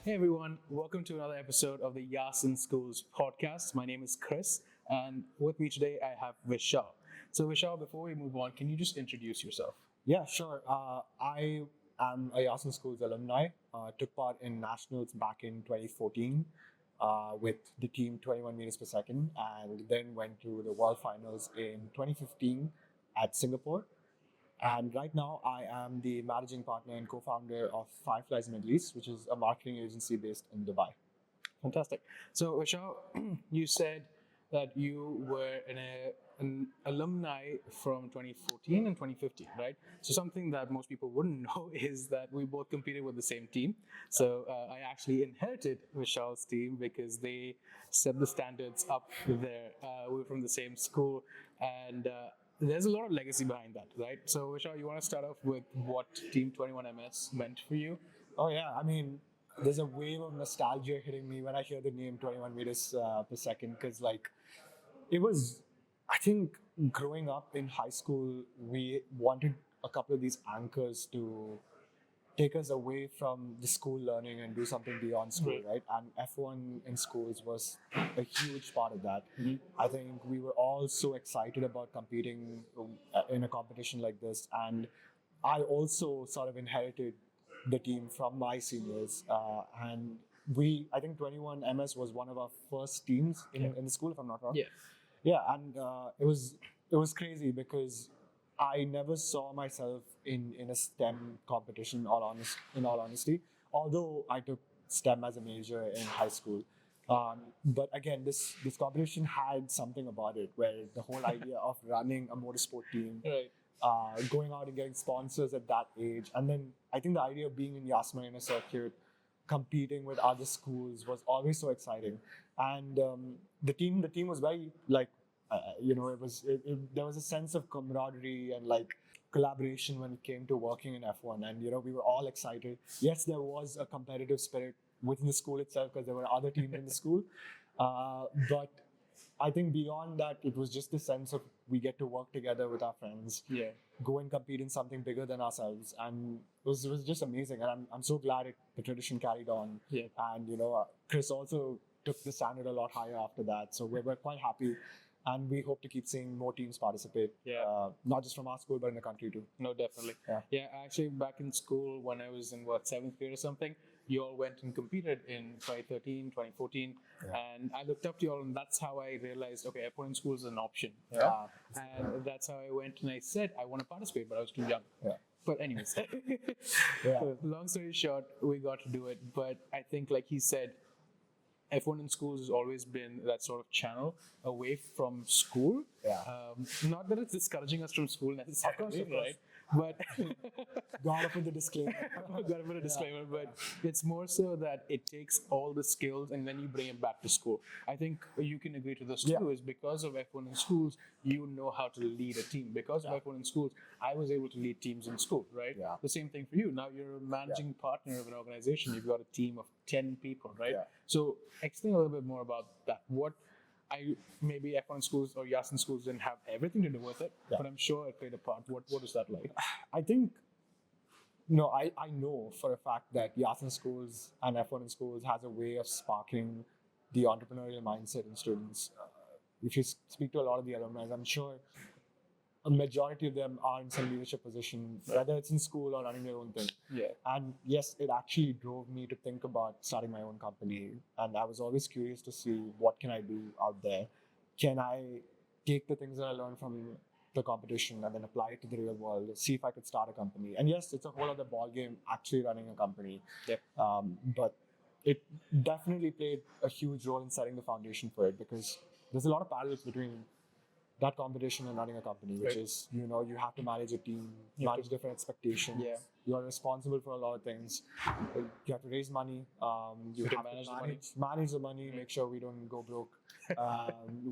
Hey everyone, welcome to another episode of the Yas in Schools podcast. My name is Chris, and with me today I have Vishal. So, Vishal, before we move on, can you just introduce yourself? Yeah, sure. I am a Yasin Schools alumni. Took part in nationals back in 2014 with the team 21 meters per second, and then went to the World Finals in 2015 at Singapore. And right now, I am the managing partner and co-founder of Fireflies Middle East, which is a marketing agency based in Dubai. Fantastic. So, Vishal, you said that you were an alumni from 2014 and 2015, right? So, something that most people wouldn't know is that we both competed with the same team. So, I actually inherited Vishal's team because they set the standards up there. We were from the same school, and there's a lot of legacy behind that, right? So, Vishal, you want to start off with what Team 21MS meant for you? Oh yeah, I mean, there's a wave of nostalgia hitting me when I hear the name 21 meters per second because it was, I think, growing up in high school, we wanted a couple of these anchors to take us away from the school learning and do something beyond school, right? And F1 in schools was a huge part of that. I think we were all so excited about competing in a competition like this. And I also sort of inherited the team from my seniors. And I think 21 MS was one of our first teams in the school, if I'm not wrong. Yeah. Yeah, and it was crazy because I never saw myself in a STEM competition. In all honesty, although I took STEM as a major in high school, but again, this competition had something about it where the whole idea of running a motorsport team, Right. going out and getting sponsors at that age, and then I think the idea of being in Yasma in a circuit, competing with other schools was always so exciting. And the team was very there was a sense of camaraderie and collaboration when it came to working in F1, and we were all excited. Yes, there was a competitive spirit within the school itself because there were other teams in the school, but I think beyond that, it was just the sense of we get to work together with our friends, Yeah. go and compete in something bigger than ourselves, and it was just amazing. And I'm so glad the tradition carried on. Yeah. And Chris also took the standard a lot higher after that, so we're quite happy, and we hope to keep seeing more teams participate. Yeah. Not just from our school, but in the country too. No, definitely. Yeah. Yeah, actually, back in school, when I was in seventh grade or something, you all went and competed in 2013, 2014. Yeah. And I looked up to you all, and that's how I realized, okay, F1 in school is an option. you Yeah. know? And that's how I went and I said, I want to participate, but I was too young. Yeah. But anyways, Yeah. long story short, we got to do it. But I think, like he said, F1 in schools has always been that sort of channel away from school. Yeah. Not that it's discouraging us from school necessarily, Of course. right? But Gotta put the disclaimer. gotta put a disclaimer, but it's more so that it takes all the skills and then you bring it back to school. I think you can agree to this too, Yeah. is because of F1 in schools, you know how to lead a team. Because of F1 in schools, I was able to lead teams in school, right? Yeah. The same thing for you. Now you're a managing partner of an organization. You've got a team of 10 people, right? Yeah. So explain a little bit more about that. Maybe F1 schools or Yasin schools didn't have everything to do with it, Yeah. but I'm sure it played a part. What is that like? I think, no, I know for a fact that Yasin schools and F1 in schools has a way of sparking the entrepreneurial mindset in students. If you speak to a lot of the alumni, I'm sure a majority of them are in some leadership position, whether it's in school or running their own thing. Yeah. And yes, it actually drove me to think about starting my own company. And I was always curious to see what can I do out there. Can I take the things that I learned from the competition and then apply it to the real world, see if I could start a company. And yes, it's a whole other ballgame actually running a company. Yep. But it definitely played a huge role in setting the foundation for it because there's a lot of parallels between that competition and running a company, which Right. is, you have to manage a team, You have manage different expectations. Yeah. You are responsible for a lot of things. You have to raise money. You have to have manage the to money. manage the money, make sure we don't go broke.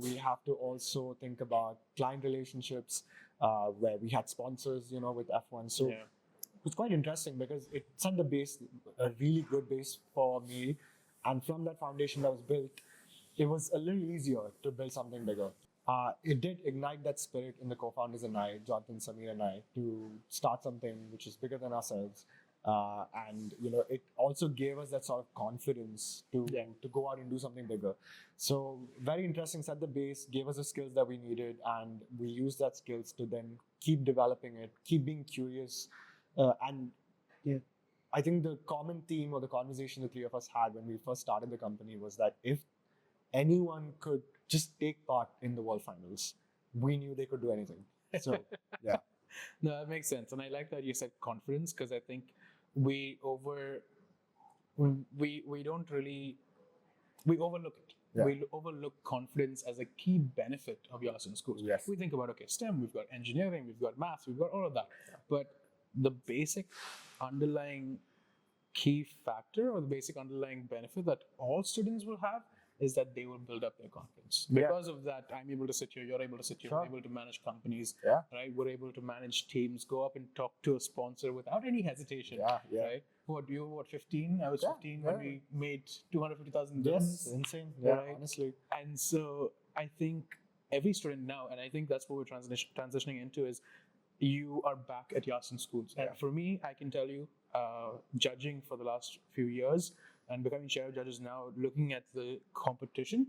We have to also think about client relationships, where we had sponsors, with F1. So Yeah. it was quite interesting because it set the base, a really good base for me. And from that foundation that was built, it was a little easier to build something bigger. It did ignite that spirit in the co-founders and I, Jonathan, Samir, and I, to start something which is bigger than ourselves. And it also gave us that sort of confidence to go out and do something bigger. So very interesting. Set the base, gave us the skills that we needed, and we used that skills to then keep developing it, keep being curious, and I think the common theme or the conversation the three of us had when we first started the company was that if anyone could just take part in the World Finals, we knew they could do anything. So, yeah. No, that makes sense. And I like that you said confidence, because I think we don't really, we overlook it. Yeah. We overlook confidence as a key benefit of Yasin schools. Yes. We think about, okay, STEM, we've got engineering, we've got maths, we've got all of that. But the basic underlying key factor or the basic underlying benefit that all students will have is that they will build up their confidence. Because of that, I'm able to sit here, you're able to sit here, we're able to manage companies, right? We're able to manage teams, go up and talk to a sponsor without any hesitation, right? What, you were 15? I was 15 when we made 250,000 dirhams. Yes, insane. Yeah, right? Honestly. And so I think every student now, and I think that's what we're transitioning into, is you are back at Yasin schools. And for me, I can tell you, judging for the last few years and becoming chair of judges now, looking at the competition,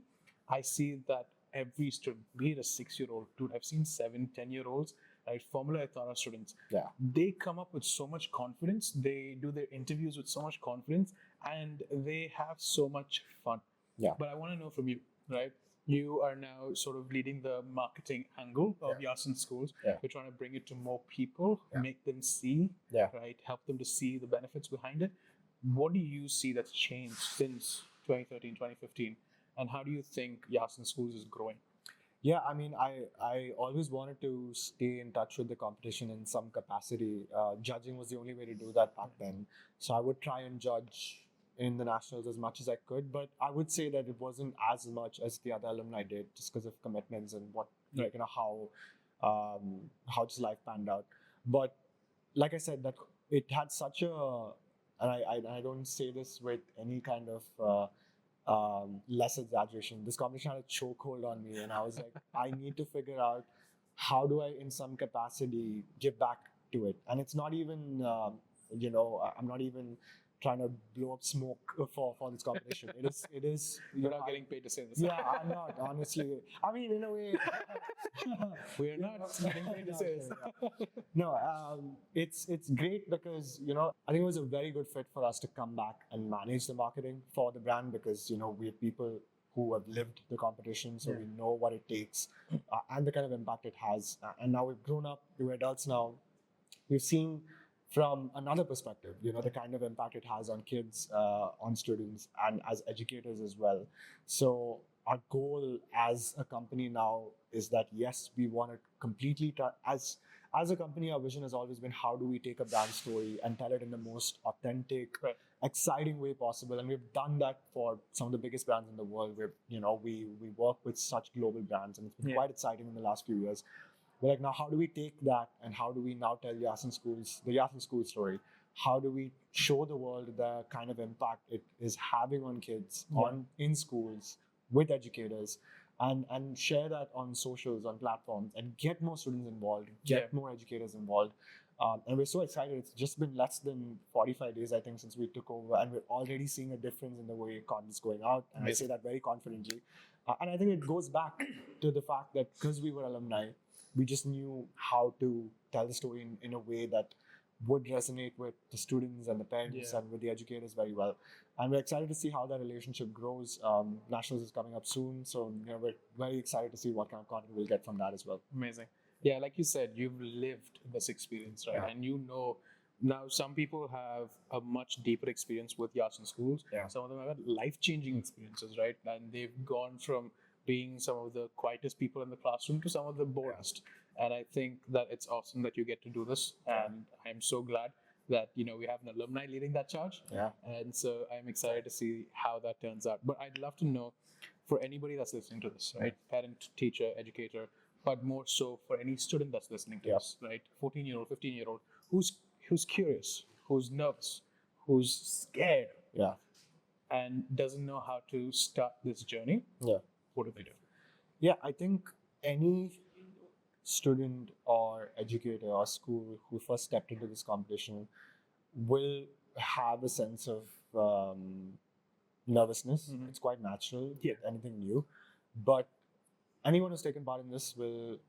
I see that every student, be it a 6-year-old, dude, I've seen 7, 10-year-olds, right, Formula Ethara students, they come up with so much confidence, they do their interviews with so much confidence, and they have so much fun. But I want to know from you, right? You are now sort of leading the marketing angle of Yasin schools. We're trying to bring it to more people, make them see, right? Help them to see the benefits behind it. What do you see that's changed since 2013, 2015? And how do you think Yasin schools is growing? Yeah, I mean, I always wanted to stay in touch with the competition in some capacity. Judging was the only way to do that back then. So I would try and judge in the nationals as much as I could, but I would say that it wasn't as much as the other alumni did, just because of commitments and what how just life panned out. But like I said, that it had such a, and I don't say this with any kind of less exaggeration. This competition had a chokehold on me, and I was like, I need to figure out how do I, in some capacity, give back to it. And it's not even, I'm not even trying to blow up smoke for this competition. It is. You're not getting paid to say this. Yeah, I'm not, honestly. I mean, in a way, we're not getting paid to say this. No, it's great because I think it was a very good fit for us to come back and manage the marketing for the brand, because we have people who have lived the competition, so we know what it takes and the kind of impact it has. And now we've grown up, we're adults now. We've seen from another perspective, the kind of impact it has on kids, on students, and as educators as well. So our goal as a company now is that, yes, we want to completely, as a company, our vision has always been, how do we take a brand story and tell it in the most authentic, exciting way possible. And we've done that for some of the biggest brands in the world. We work with such global brands, and it's been quite exciting in the last few years. We're like, now how do we take that and how do we now tell the Yasin School story? How do we show the world the kind of impact it is having on kids, in schools, with educators, and share that on socials, on platforms, and get more students involved, get more educators involved. And we're so excited. It's just been less than 45 days, I think, since we took over, and we're already seeing a difference in the way content's going out. And I say that very confidently. And I think it goes back to the fact that because we were alumni, we just knew how to tell the story in a way that would resonate with the students and the parents and with the educators very well. And we're excited to see how that relationship grows. Nationals is coming up soon, so we're very excited to see what kind of content we'll get from that as well. Amazing. Yeah, like you said, you've lived this experience, right? And now some people have a much deeper experience with Yasin schools. Some of them have had life-changing experiences, right? And they've gone from being some of the quietest people in the classroom to some of the boldest. And I think that it's awesome that you get to do this. And I'm so glad that, we have an alumni leading that charge. And so I'm excited to see how that turns out. But I'd love to know, for anybody that's listening to this, right? Parent, teacher, educator, but more so for any student that's listening to us, right? 14-year-old, 15-year-old, who's curious, who's nervous, who's scared, and doesn't know how to start this journey. What do they do? Yeah, I think any student or educator or school who first stepped into this competition will have a sense of nervousness. Mhm. It's quite natural Yeah. with anything new. But anyone who's taken part in this will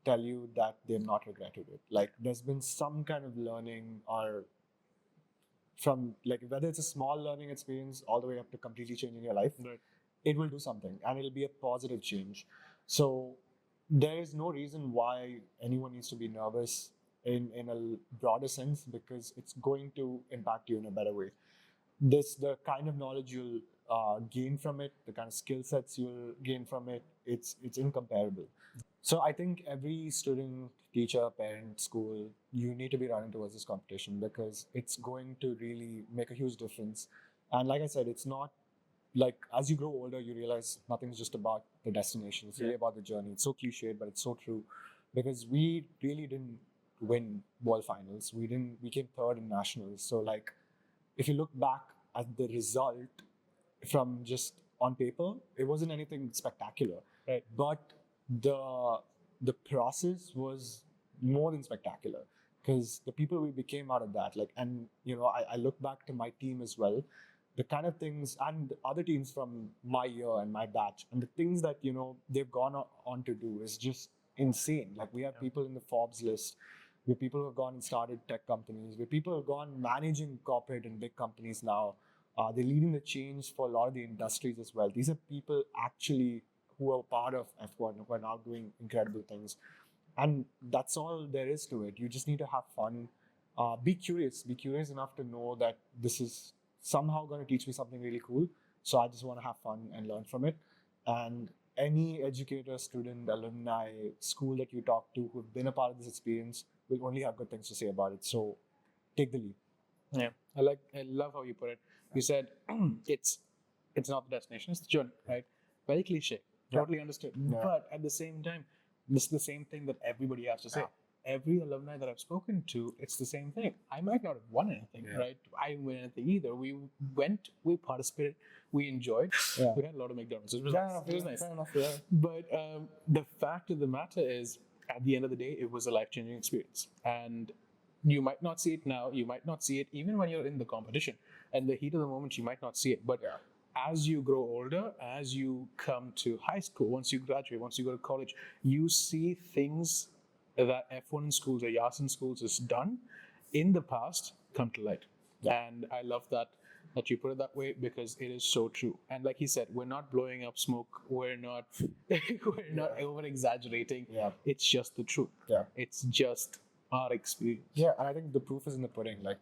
tell you that they've not regretted it. Like there's been some kind of learning, or from like whether it's a small learning experience all the way up to completely changing your life, Right. it will do something and it'll be a positive change. So there is no reason why anyone needs to be nervous in a broader sense, because it's going to impact you in a better way. The kind of knowledge you'll gain from it, the kind of skill sets you'll gain from it, it's incomparable. So I think every student, teacher, parent, school, you need to be running towards this competition, because it's going to really make a huge difference. And like I said, it's not like as you grow older, you realize nothing's just about the destination. It's really about the journey. It's so cliched, but it's so true, because we really didn't win world finals. We came third in nationals. So like, if you look back at the result from just on paper, it wasn't anything spectacular. Right. But the process was more than spectacular, because the people we became out of that, like, and I look back to my team as well, the kind of things, and other teams from my year and my batch, and the things that they've gone on to do is just insane. Like we have people in the Forbes list, we have people who have gone and started tech companies, we have people who have gone managing corporate and big companies now. They're leading the change for a lot of the industries as well. These are people actually who are part of F1, who are now doing incredible things. And that's all there is to it. You just need to have fun. Be curious enough to know that this is somehow going to teach me something really cool. So I just want to have fun and learn from it. And any educator, student, alumni, school that you talk to who've been a part of this experience will only have good things to say about it. So take the leap. Yeah, I love how you put it. You said it's not the destination, it's the journey, right? Very cliche. Totally understood. Yeah. But at the same time, this is the same thing that everybody has to say. Every alumni that I've spoken to, it's the same thing. I might not have won anything, right? I didn't win anything either. We went, we participated, we enjoyed. Yeah. We had a lot of McDonald's. It was nice. Fair enough, yeah. But the fact of the matter is, at the end of the day, it was a life-changing experience. And you might not see it now. You might not see it even when you're in the competition. And the heat of the moment, you might not see it. But as you grow older, as you come to high school, once you graduate, once you go to college, you see things that F1 in schools or YAS in schools has done in the past come to light. And I love that you put it that way, because it is so true. And like he said, we're not blowing up smoke. We're not over exaggerating. Yeah. It's just the truth. Yeah. It's just our experience. Yeah, and I think the proof is in the pudding. Like,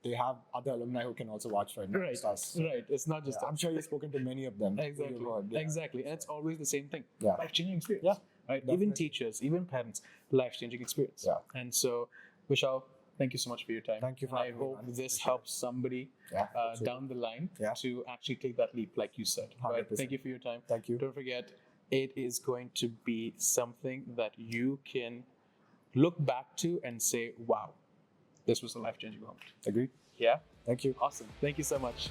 they have other alumni who can also watch right now. Right. Just us. Right. It's not just I'm sure you've spoken to many of them. Exactly. Exactly. And it's always the same thing. Yeah. Life-changing experience. Yeah. Right. Definitely. Even teachers, even parents, life-changing experience. Yeah. And so, Vishal, thank you so much for your time. Thank you for I having me, hope man. this helps somebody down the line to actually take that leap, like you said. Right? 100%. Thank you for your time. Thank you. Don't forget, it is going to be something that you can look back to and say, wow, this was a life-changing moment. Agreed. Yeah? Thank you. Awesome. Thank you so much.